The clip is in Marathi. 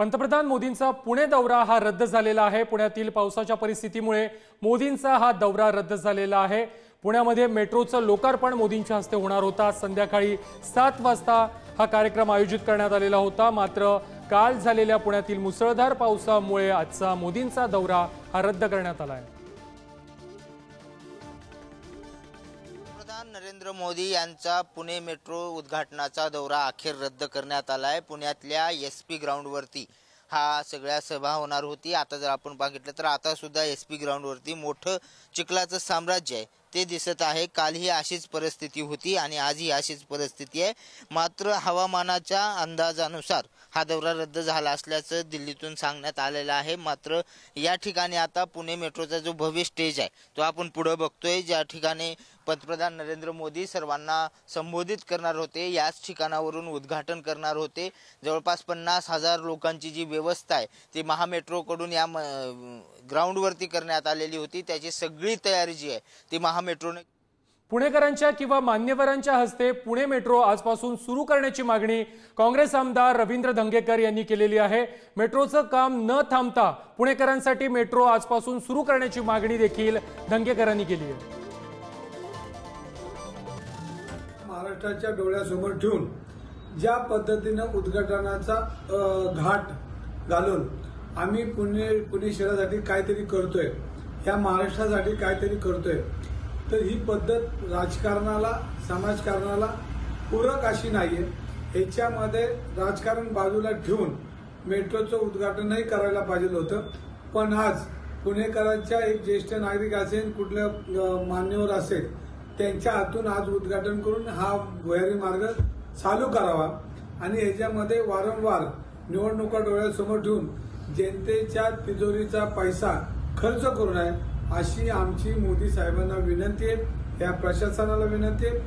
पंतप्रधान मोदींचा पुणे दौरा हा रद्द झालेला आहे। पुण्यातील पावसाच्या परिस्थितीमुळे मोदींचा हा दौरा रद्द झालेला आहे। पुण्यामध्ये मेट्रोचं लोकार्पण मोदींच्या हस्ते होणार होता। संध्याकाळी 7 वाजता हा कार्यक्रम आयोजित करण्यात आलेला होता। मात्र काल झालेल्या पुण्यातील मुसळधार पावसामुळे आजचा मोदींचा दौरा हा रद्द करण्यात आला आहे। पंतप्रधान नरेंद्र मोदी यांचा पुणे मेट्रो उद्घाटनाचा दौरा अखेर रद्द करण्यात आला आहे। पुण्यातल्या एसपी ग्राउंडवरती हा सगळ्या सभा होणार होती। आता जर आपण बघितलं तर आता सुद्धा एसपी ग्राउंडवरती मोठं चिखलाचं साम्राज्य आहे ते दिसत आहे। काल ही अशीच परिस्थिती होती आणि आजही अशीच परिस्थिती आहे। मात्र हवामानाच्या अंदाजानुसार हा दौरा रद्द झाला असल्याचं दिल्लीतून सांगण्यात आलेलं आहे। मात्र या ठिकाणी आता पुणे मेट्रोचा जो भव्य स्टेज आहे तो आपण पुढे बघतोय, ज्या ठिकाणी पंतप्रधान नरेंद्र मोदी सर्वांना संबोधित करणार होते, याच ठिकाणावरून उद्घाटन करणार होते। जवळपास 50,000 लोकांची जी व्यवस्था आहे ती महामेट्रोकडून या ग्राउंडवरती करण्यात आलेली होती। त्याची सगळी तयारी जी आहे ती महामेट्रोने पुणेकरांच्या किंवा मान्यवरांच्या हस्ते पुणे मेट्रो आजपासून सुरू करण्याची मागणी काँग्रेस आमदार रवींद्र धंगेकर यांनी केलेली आहे। मेट्रोचं काम न थांबता पुणेकरांसाठी मेट्रो आजपासून सुरू करण्याची मागणी देखील धंगेकरांनी केली आहे। महाराष्ट्राच्या डोळ्यासमोर ठेवून ज्या पद्धतीनं उद्घाटनाचा घाट घालून आम्ही पुणे शहरासाठी काहीतरी करतोय, या महाराष्ट्रासाठी काहीतरी करतोय, तर ही पद्धत राजकारणाला समाजकारणाला पूरक अशी नाहीये। ह्याच्यामध्ये राजकारण बाजूला ठेवून मेट्रोचं उद्घाटनही करायला पाहिजे होतं। पण आज पुणेकरांच्या एक ज्येष्ठ नागरिक असेल, कुठलं मान्यवर असेल, त्यांच्या हातून आज उद्घाटन करून हा भुयारी मार्ग चालू करावा आणि ह्याच्यामध्ये वारंवार निवडणुका डोळ्यासमोर ठेवून जनतेच्या तिजोरीचा पैसा खर्च करू नये अशी आमची मोदी साहेबांना विनंती आहे, या प्रशासनाला विनंती आहे।